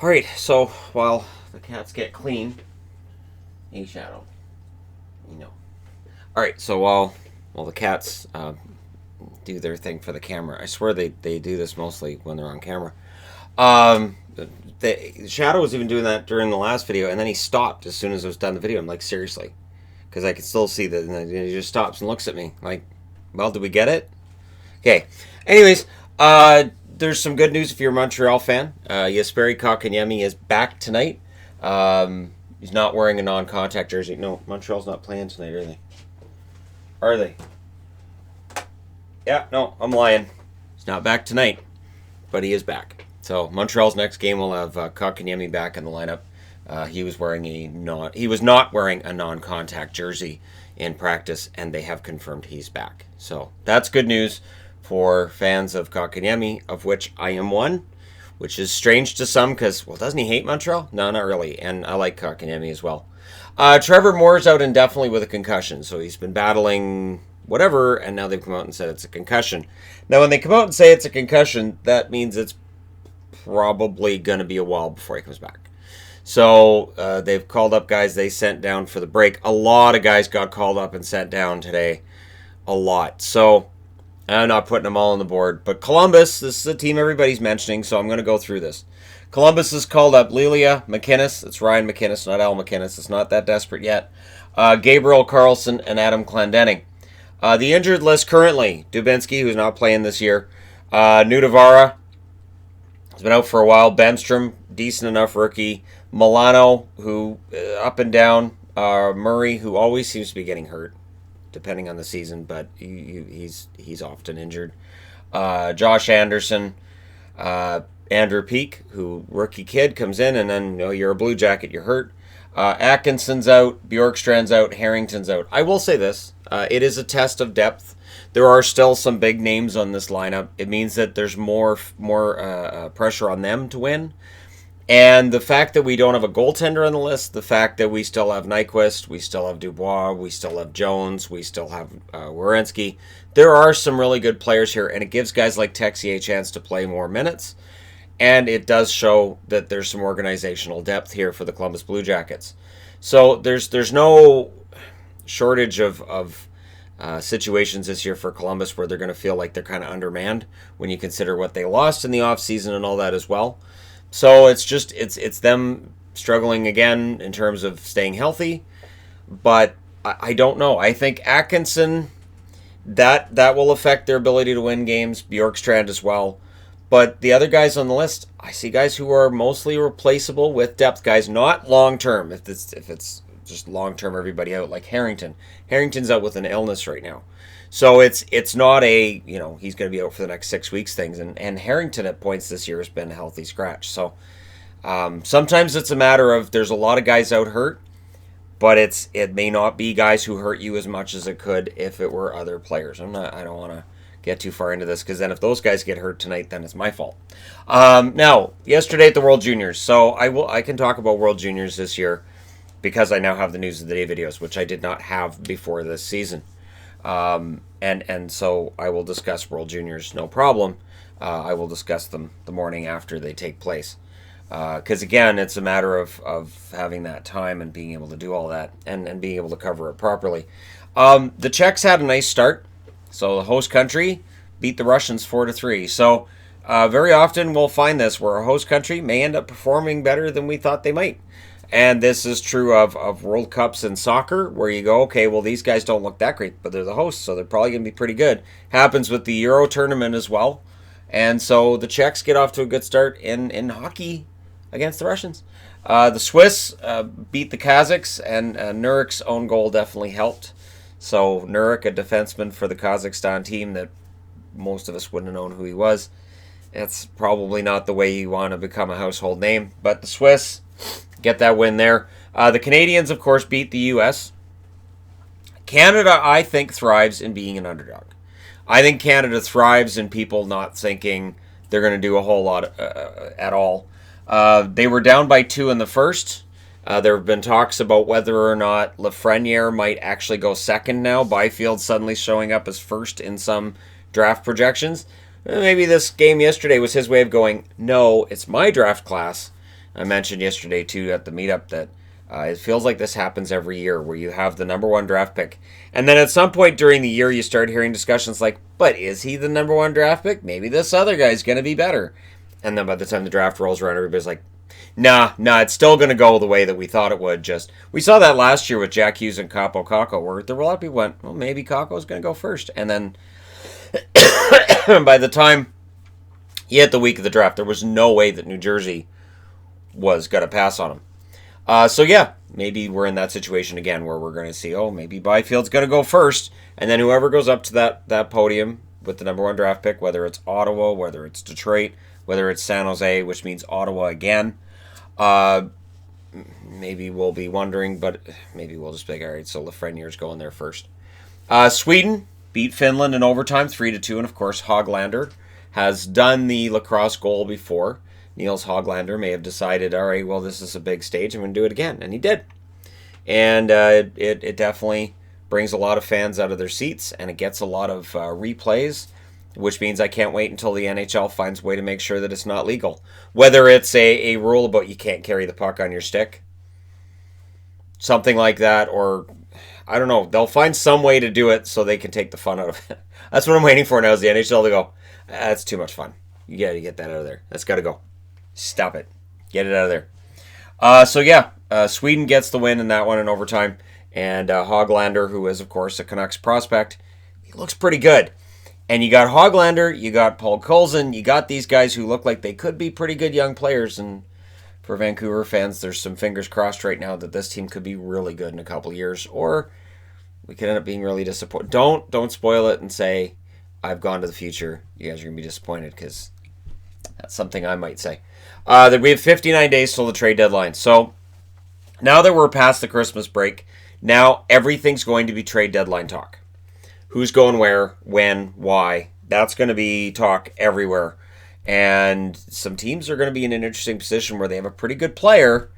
Alright, so while the cats get clean, hey Shadow, you know. Alright, so while the cats do their thing for the camera, I swear they do this mostly when they're on camera. Shadow was even doing that during the last video, and then he stopped as soon as I was done the video. I'm like, seriously? Because I could still see that, and he just stops and looks at me like, well, did we get it? Okay. Anyways, there's some good news if you're a Montreal fan. Jesperi Kotkaniemi is back tonight. He's not wearing a non-contact jersey. No, Montreal's not playing tonight, are they? Are they? Yeah, no, I'm lying. He's not back tonight, but he is back. So Montreal's next game will have Kotkaniemi back in the lineup. He was not wearing a non-contact jersey in practice, and they have confirmed he's back. So that's good news for fans of Kotkaniemi, of which I am one, which is strange to some because, well, doesn't he hate Montreal? No, not really, and I like Kotkaniemi as well. Trevor Moore's out indefinitely with a concussion, so he's been battling whatever, and now they've come out and said it's a concussion. Now, when they come out and say it's a concussion, that means it's probably going to be a while before he comes back. So they've called up guys they sent down for the break. A lot of guys got called up and sent down today. A lot. So I'm not putting them all on the board. But Columbus, this is a team everybody's mentioning, so I'm going to go through this. Columbus has called up Lilia McInnes. It's Ryan McInnes, not Al McInnes. It's not that desperate yet. Gabriel Carlson and Adam Clendenning. The injured list currently, Dubinsky, who's not playing this year. Nudavara has been out for a while. Benstrom, decent enough rookie. Milano, who up and down. Murray, who always seems to be getting hurt, depending on the season, but he's often injured. Josh Anderson, Andrew Peak, who rookie kid comes in, and then you're a Blue Jacket, you're hurt. Atkinson's out, Bjorkstrand's out, Harrington's out. I will say this, it is a test of depth. There are still some big names on this lineup. It means that there's more pressure on them to win. And the fact that we don't have a goaltender on the list, the fact that we still have Nyquist, we still have Dubois, we still have Jones, we still have Werenski. There are some really good players here, and it gives guys like Texier a chance to play more minutes. And it does show that there's some organizational depth here for the Columbus Blue Jackets. So there's no shortage of situations this year for Columbus where they're going to feel like they're kind of undermanned when you consider what they lost in the offseason and all that as well. So it's them struggling again in terms of staying healthy, but I don't know. I think Atkinson, that will affect their ability to win games. Bjorkstrand as well, but the other guys on the list, I see guys who are mostly replaceable with depth guys, not long term. If it's just long term, everybody out like Harrington. Harrington's out with an illness right now. So it's not a, he's going to be out for the next 6 weeks things. And Harrington at points this year has been a healthy scratch. So sometimes it's a matter of there's a lot of guys out hurt, but it may not be guys who hurt you as much as it could if it were other players. I don't want to get too far into this because then if those guys get hurt tonight, then it's my fault. Now, yesterday at the World Juniors. So I can talk about World Juniors this year because I now have the News of the Day videos, which I did not have before this season. And so I will discuss World Juniors, no problem. I will discuss them the morning after they take place. Because again, it's a matter of having that time and being able to do all that and being able to cover it properly. The Czechs had a nice start. So the host country beat the Russians 4-3. So very often we'll find this where a host country may end up performing better than we thought they might. And this is true of World Cups in soccer, where you go, okay, well, these guys don't look that great, but they're the hosts, so they're probably going to be pretty good. Happens with the Euro tournament as well. And so the Czechs get off to a good start in hockey against the Russians. The Swiss beat the Kazakhs, and Nurik's own goal definitely helped. So Nurik, a defenseman for the Kazakhstan team that most of us wouldn't have known who he was. It's probably not the way you want to become a household name, but the Swiss get that win there. The Canadiens, of course, beat the U.S. Canada, I think, thrives in being an underdog. I think Canada thrives in people not thinking they're going to do a whole lot at all. They were down by 2 in the first. There have been talks about whether or not Lafreniere might actually go second now. Byfield suddenly showing up as first in some draft projections. Maybe this game yesterday was his way of going, no, it's my draft class. I mentioned yesterday too at the meetup that it feels like this happens every year where you have the number one draft pick. And then at some point during the year, you start hearing discussions like, but is he the number one draft pick? Maybe this other guy's going to be better. And then by the time the draft rolls around, everybody's like, nah, it's still going to go the way that we thought it would. We saw that last year with Jack Hughes and Capo Caco, where there were a lot of people went, well, maybe Caco's going to go first. And then by the time he hit the week of the draft, there was no way that New Jersey was going to pass on him. So yeah, maybe we're in that situation again where we're going to see, maybe Byfield's going to go first, and then whoever goes up to that podium with the number one draft pick, whether it's Ottawa, whether it's Detroit, whether it's San Jose, which means Ottawa again, maybe we'll be wondering, but maybe we'll just be like, all right, so Lafreniere's going there first. Sweden beat Finland in overtime 3-2, and of course Höglander has done the lacrosse goal before. Niels Höglander may have decided, all right, well, this is a big stage, I'm going to do it again. And he did. And it definitely brings a lot of fans out of their seats, and it gets a lot of replays, which means I can't wait until the NHL finds a way to make sure that it's not legal. Whether it's a rule about you can't carry the puck on your stick, something like that, or I don't know. They'll find some way to do it so they can take the fun out of it. That's what I'm waiting for now is the NHL to go, that's too much fun. You got to get that out of there. That's got to go. Stop it. Get it out of there. Sweden gets the win in that one in overtime. And Höglander, who is, of course, a Canucks prospect, he looks pretty good. And you got Höglander, you got Paul Colson, you got these guys who look like they could be pretty good young players. And for Vancouver fans, there's some fingers crossed right now that this team could be really good in a couple years. Or we could end up being really disappointed. Don't spoil it and say, I've gone to the future. You guys are going to be disappointed because that's something I might say. That we have 59 days till the trade deadline. So now that we're past the Christmas break, now everything's going to be trade deadline talk. Who's going where, when, why. That's going to be talk everywhere. And some teams are going to be in an interesting position where they have a pretty good player,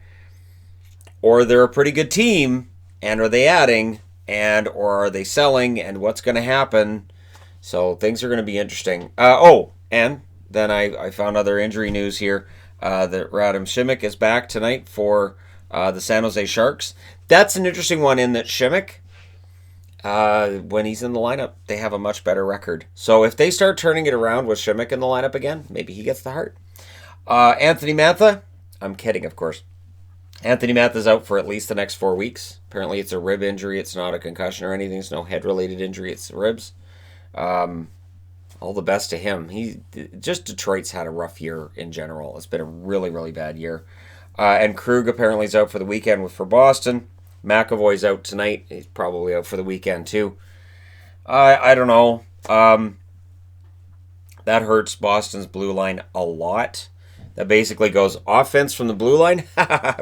or they're a pretty good team, and are they adding, or are they selling, and what's going to happen. So things are going to be interesting. And then I found other injury news here. That Radim Šimić is back tonight for the San Jose Sharks. That's an interesting one in that Šimić, when he's in the lineup, they have a much better record. So if they start turning it around with Šimić in the lineup again, maybe he gets the heart. Anthony Mantha, I'm kidding, of course. Anthony Mantha's out for at least the next 4 weeks. Apparently it's a rib injury. It's not a concussion or anything. It's no head-related injury. It's ribs. All the best to him. Detroit's had a rough year in general. It's been a really, really bad year. And Krug apparently is out for the weekend for Boston. McAvoy's out tonight. He's probably out for the weekend too. I don't know. That hurts Boston's blue line a lot. That basically goes offense from the blue line.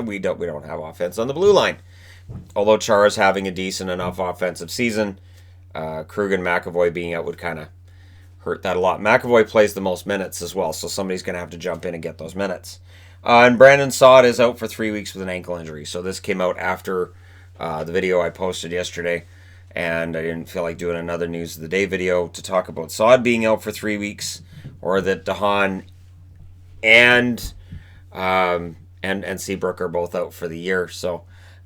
we don't have offense on the blue line. Although Chara's having a decent enough offensive season, Krug and McAvoy being out would kind of hurt that a lot. McAvoy plays the most minutes as well, so somebody's going to have to jump in and get those minutes. And Brandon Saad is out for 3 weeks with an ankle injury. So this came out after the video I posted yesterday, and I didn't feel like doing another News of the Day video to talk about Saad being out for 3 weeks, or that DeHaan and Seabrook are both out for the year. So,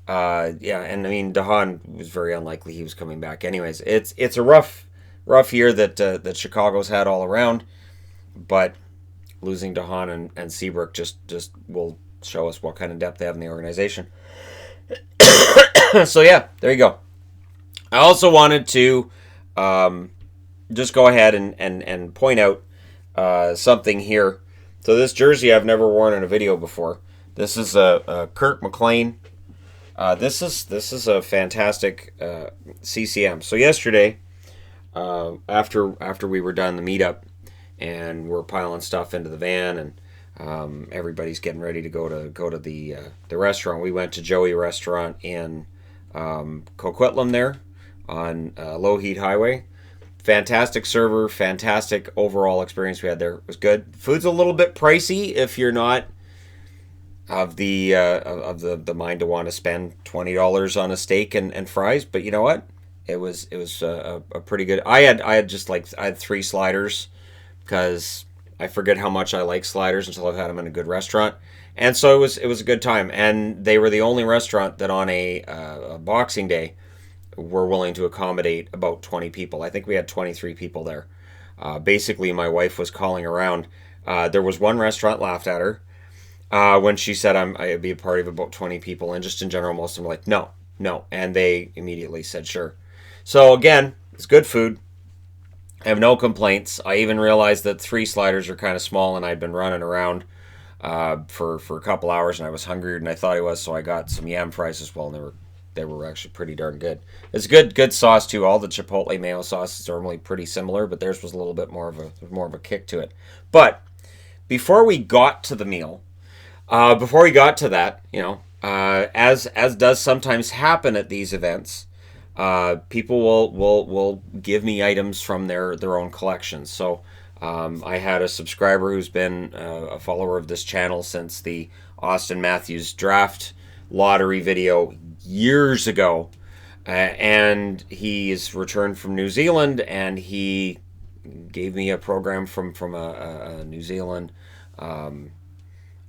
and I mean, DeHaan was very unlikely he was coming back anyways. It's a rough year that Chicago's had all around, but losing DeHaan and Seabrook just will show us what kind of depth they have in the organization. So yeah, there you go. I also wanted to just go ahead and point out something here. So this jersey I've never worn in a video before. This is a Kirk McLean. This is a fantastic CCM. So yesterday, after we were done the meetup and we're piling stuff into the van and everybody's getting ready to go to the restaurant, we went to Joey Restaurant in Coquitlam there on Low Heat Highway. Fantastic server, fantastic overall experience we had there. It was good. Food's a little bit pricey if you're not of the mind to want to spend $20 on a steak and fries, but you know what? It was a pretty good. I had 3 sliders because I forget how much I like sliders until I've had them in a good restaurant. And so it was a good time. And they were the only restaurant that on a Boxing Day were willing to accommodate about 20 people. I think we had 23 people there. Basically, my wife was calling around. There was one restaurant laughed at her when she said I'd be a party of about 20 people. And just in general, most of them were like, no, no. And they immediately said, sure. So again, it's good food. I have no complaints. I even realized that 3 sliders are kind of small, and I'd been running around for a couple hours, and I was hungrier than I thought I was, so I got some yam fries as well, and they were actually pretty darn good. It's good sauce too. All the Chipotle mayo sauces are normally pretty similar, but theirs was a little bit more of a kick to it. But before we got to the meal, before we got to that, as does sometimes happen at these events, people will give me items from their own collections. So I had a subscriber who's been a follower of this channel since the Austin Matthews draft lottery video years ago, and he's returned from New Zealand, and he gave me a program from a New Zealand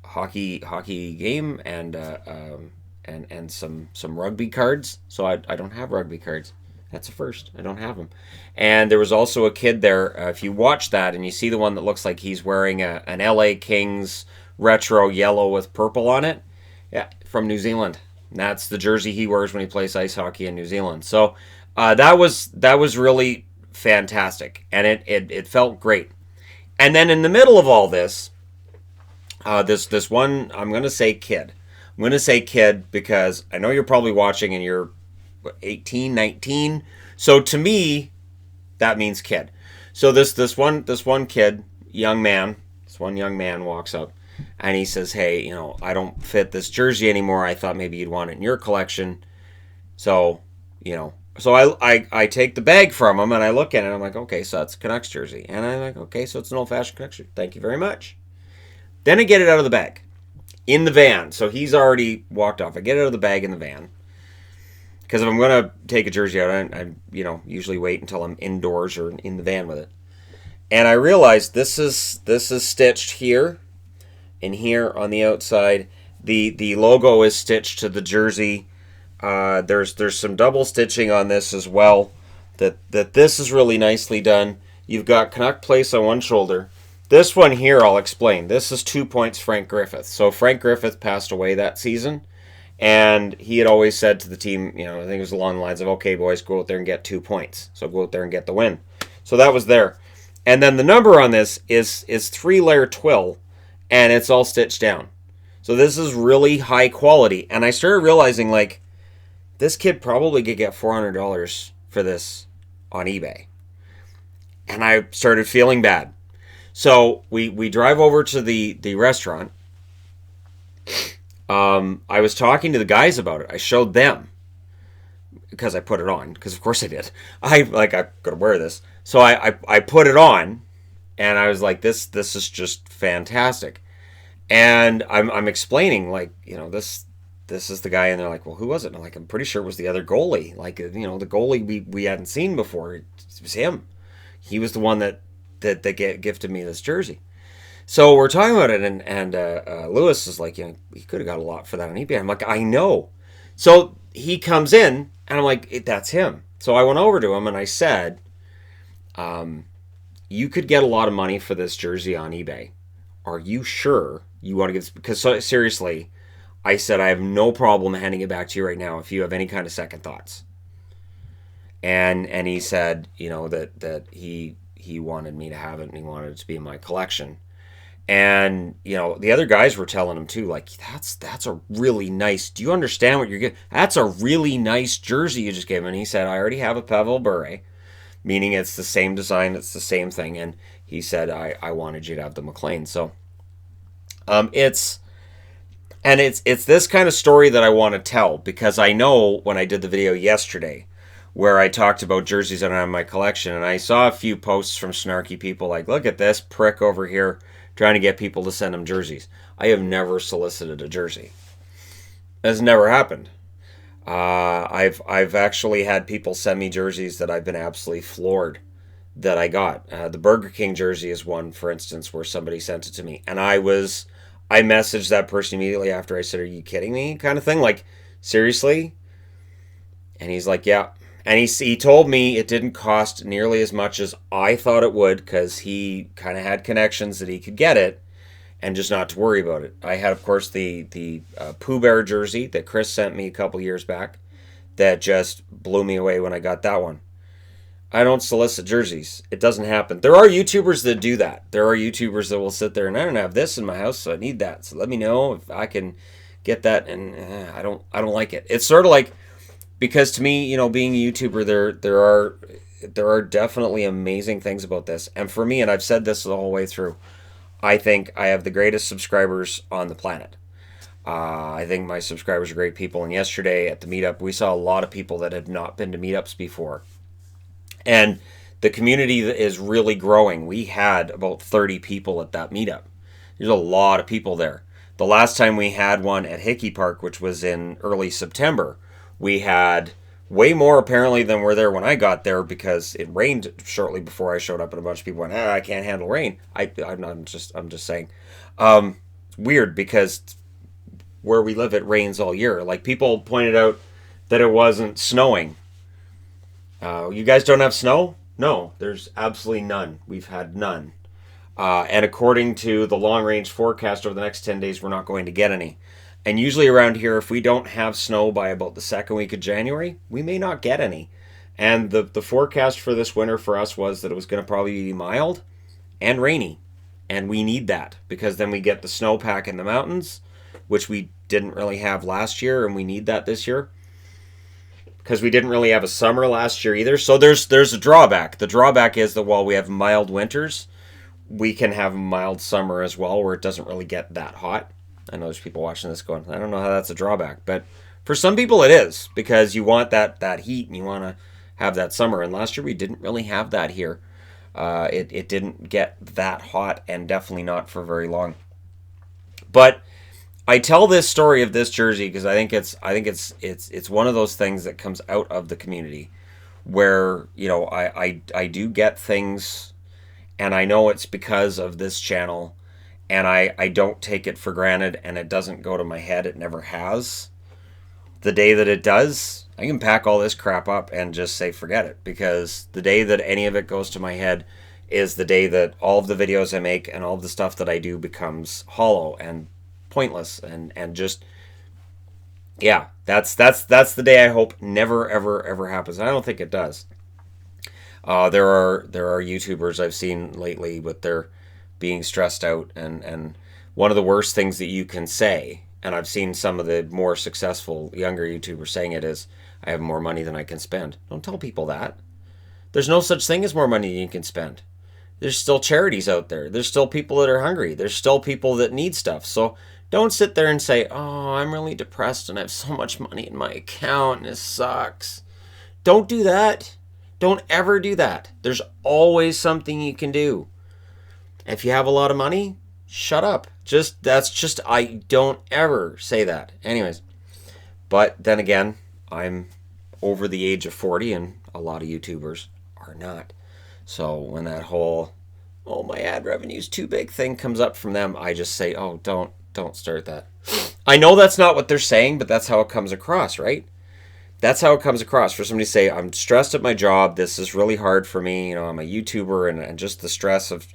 hockey game and some rugby cards. So I don't have rugby cards. That's a first. I don't have them. And there was also a kid there. If you watch that and you see the one that looks like he's wearing an LA Kings retro yellow with purple on it, yeah, from New Zealand. And that's the jersey he wears when he plays ice hockey in New Zealand. So that was really fantastic, and it felt great. And then in the middle of all this, this one, I'm going to say kid. I'm going to say kid because I know you're probably watching and you're 18, 19. So to me, that means kid. So this one kid, young man walks up and he says, "Hey, I don't fit this jersey anymore. I thought maybe you'd want it in your collection." So, so I take the bag from him and I look at it and I'm like, okay, so that's a Canucks jersey. And I'm like, okay, so it's an old-fashioned Canucks jersey. Thank you very much. Then I get it out of the bag in the van. So he's already walked off. I get it out of the bag in the van. Because if I'm going to take a jersey out, I usually wait until I'm indoors or in the van with it. And I realized this is stitched here and here on the outside. The logo is stitched to the jersey. There's some double stitching on this as well. That this is really nicely done. You've got Canuck Place on one shoulder. This one here, I'll explain. This is 2 points Frank Griffith. So Frank Griffith passed away that season. And he had always said to the team, I think it was along the lines of, okay, boys, go out there and get 2 points. So go out there and get the win. So that was there. And then the number on this is 3-layer twill, and it's all stitched down. So this is really high quality. And I started realizing, this kid probably could get $400 for this on eBay. And I started feeling bad. So we drive over to the restaurant. I was talking to the guys about it. I showed them because I put it on. Because of course I did. I gotta wear this. So I put it on, and I was like, this is just fantastic. And I'm explaining this is the guy, and they're like, well, who was it? And I'm like, I'm pretty sure it was the other goalie. The goalie we hadn't seen before. It was him. He was the one that gifted me this jersey. So we're talking about it, and Lewis is like, he could have got a lot for that on eBay. I'm like, I know. So he comes in, and I'm like, that's him. So I went over to him, and I said, you could get a lot of money for this jersey on eBay. Are you sure you want to get this? Because seriously, I said, I have no problem handing it back to you right now if you have any kind of second thoughts. And he said, that he wanted me to have it, and he wanted it to be in my collection. And, the other guys were telling him too, that's a really nice, do you understand what you're getting? That's a really nice jersey you just gave him. And he said, I already have a Pavel Bure, meaning it's the same design, it's the same thing. And he said, I wanted you to have the McLean. So, it's this kind of story that I want to tell, because I know when I did the video yesterday, where I talked about jerseys that I have in my collection, and I saw a few posts from snarky people like, look at this prick over here, trying to get people to send them jerseys. I have never solicited a jersey. That's never happened. I've actually had people send me jerseys that I've been absolutely floored that I got. The Burger King jersey is one, for instance, where somebody sent it to me. And I messaged that person immediately after. I said, "Are you kidding me?" kind of thing. Like, seriously? And he's like, "Yeah." And he told me it didn't cost nearly as much as I thought it would because he kind of had connections that he could get it and just not to worry about it. I had, of course, the Pooh Bear jersey that Chris sent me a couple years back that just blew me away when I got that one. I don't solicit jerseys. It doesn't happen. There are YouTubers that do that. There are YouTubers that will sit there and I don't have this in my house, so I need that. So let me know if I can get that. And I don't like it. It's sort of like, because to me, being a YouTuber, there are definitely amazing things about this. And for me, and I've said this the whole way through, I think I have the greatest subscribers on the planet. I think my subscribers are great people. And yesterday at the Meetup, we saw a lot of people that had not been to Meetups before. And the community is really growing. We had about 30 people at that Meetup. There's a lot of people there. The last time we had one at Hickey Park, which was in early September, we had way more apparently than were there when I got there because it rained shortly before I showed up and a bunch of people went, I can't handle rain. I'm just saying. Weird because where we live, it rains all year. Like, people pointed out that it wasn't snowing. You guys don't have snow? No, there's absolutely none. We've had none. And according to the long-range forecast over the next 10 days, we're not going to get any. And usually around here, if we don't have snow by about the second week of January, we may not get any. And the forecast for this winter for us was that it was going to probably be mild and rainy. And we need that because then we get the snowpack in the mountains, which we didn't really have last year, and we need that this year because we didn't really have a summer last year either. So there's a drawback. The drawback is that while we have mild winters, we can have a mild summer as well where it doesn't really get that hot. I know there's people watching this going, I don't know how that's a drawback. But for some people it is because you want that heat and you want to have that summer. And last year we didn't really have that here. It didn't get that hot and definitely not for very long. But I tell this story of this jersey because I think it's one of those things that comes out of the community where, I do get things and I know it's because of this channel. And I don't take it for granted, and it doesn't go to my head. It never has. The day that it does, I can pack all this crap up and just say forget it. Because the day that any of it goes to my head is the day that all of the videos I make and all of the stuff that I do becomes hollow and pointless. And just, yeah, that's the day I hope never, ever, ever happens. And I don't think it does. There are YouTubers I've seen lately with their being stressed out, and one of the worst things that you can say, and I've seen some of the more successful younger YouTubers saying it, is I have more money than I can spend. Don't tell people that. There's no such thing as more money than you can spend. There's still charities out there. There's still people that are hungry. There's still people that need stuff. So don't sit there and say, oh, I'm really depressed and I have so much money in my account and it sucks. Don't do that. Don't ever do that. There's always something you can do. If you have a lot of money, shut up. I don't ever say that. Anyways, but then again, I'm over the age of 40 and a lot of YouTubers are not. So when that whole, my ad revenue's too big thing comes up from them, I just say, oh, don't start that. I know that's not what they're saying, but that's how it comes across, right? That's how it comes across for somebody to say, I'm stressed at my job. This is really hard for me. I'm a YouTuber and just the stress of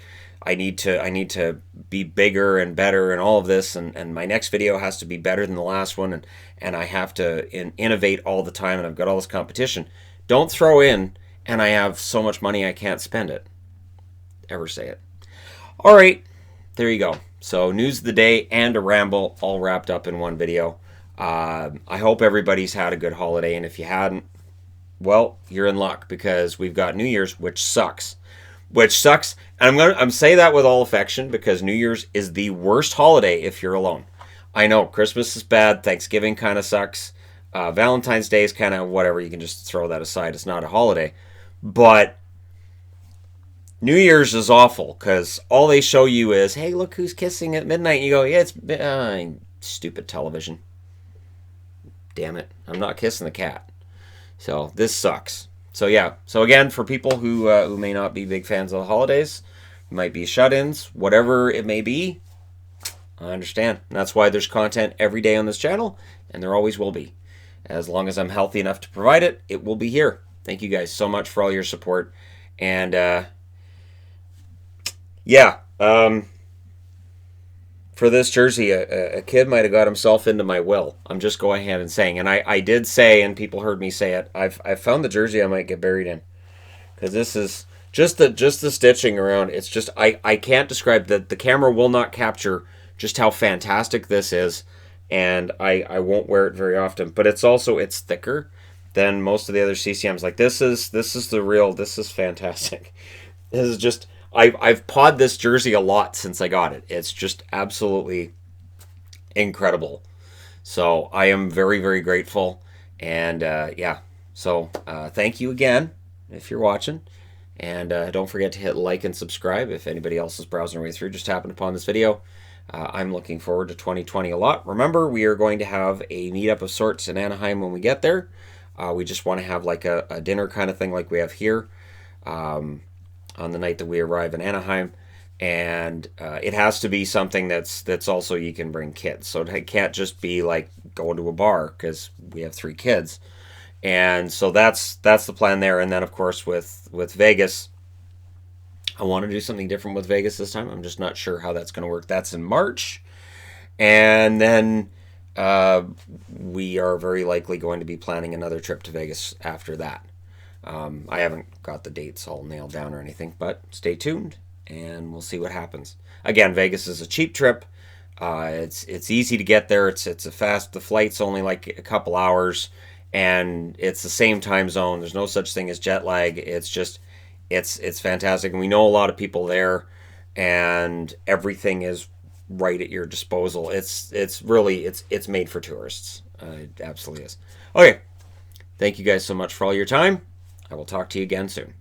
I need to be bigger and better and all of this, and my next video has to be better than the last one, and I have to innovate all the time, and I've got all this competition. Don't throw in, and I have so much money I can't spend it. Ever say it. All right, there you go. So news of the day and a ramble all wrapped up in one video. I hope everybody's had a good holiday, and if you hadn't, well, you're in luck because we've got New Year's, which sucks. And I'm saying that with all affection because New Year's is the worst holiday if you're alone. I know Christmas is bad, Thanksgiving kind of sucks, Valentine's Day is kind of whatever. You can just throw that aside. It's not a holiday, but New Year's is awful because all they show you is, hey, look who's kissing at midnight. And you go, yeah, it's stupid television. Damn it, I'm not kissing the cat. So this sucks. So yeah. So again, for people who may not be big fans of the holidays, might be shut-ins, whatever it may be, I understand. And that's why there's content every day on this channel, and there always will be. As long as I'm healthy enough to provide it, it will be here. Thank you guys so much for all your support. And yeah, for this jersey, a kid might have got himself into my will. I'm just going ahead and saying. And I did say, and people heard me say it, I've found the jersey I might get buried in. Because this is just the stitching around. It's just, I can't describe, that the camera will not capture just how fantastic this is. And I won't wear it very often. But it's also, it's thicker than most of the other CCMs. Like this is the real, this is fantastic. This is just, I've pawed this jersey a lot since I got it. It's just absolutely incredible. So I am very, very grateful. And yeah, so thank you again if you're watching. And don't forget to hit like and subscribe if anybody else is browsing their way through, just happened upon this video. I'm looking forward to 2020 a lot. Remember, we are going to have a meetup of sorts in Anaheim when we get there. We just want to have like a dinner kind of thing like we have here on the night that we arrive in Anaheim. And it has to be something that's also you can bring kids. So it can't just be like going to a bar because we have 3 kids. And so that's the plan there. And then, of course, with Vegas, I want to do something different with Vegas this time. I'm just not sure how that's going to work. That's in March. And then we are very likely going to be planning another trip to Vegas after that. I haven't got the dates all nailed down or anything, but stay tuned and we'll see what happens. Again, Vegas is a cheap trip. It's easy to get there. It's a fast. The flight's only like a couple hours, and it's the same time zone. There's no such thing as jet lag. It's just it's fantastic, and we know a lot of people there, and everything is right at your disposal. It's really made for tourists. It absolutely is. Okay, thank you guys so much for all your time. I will talk to you again soon.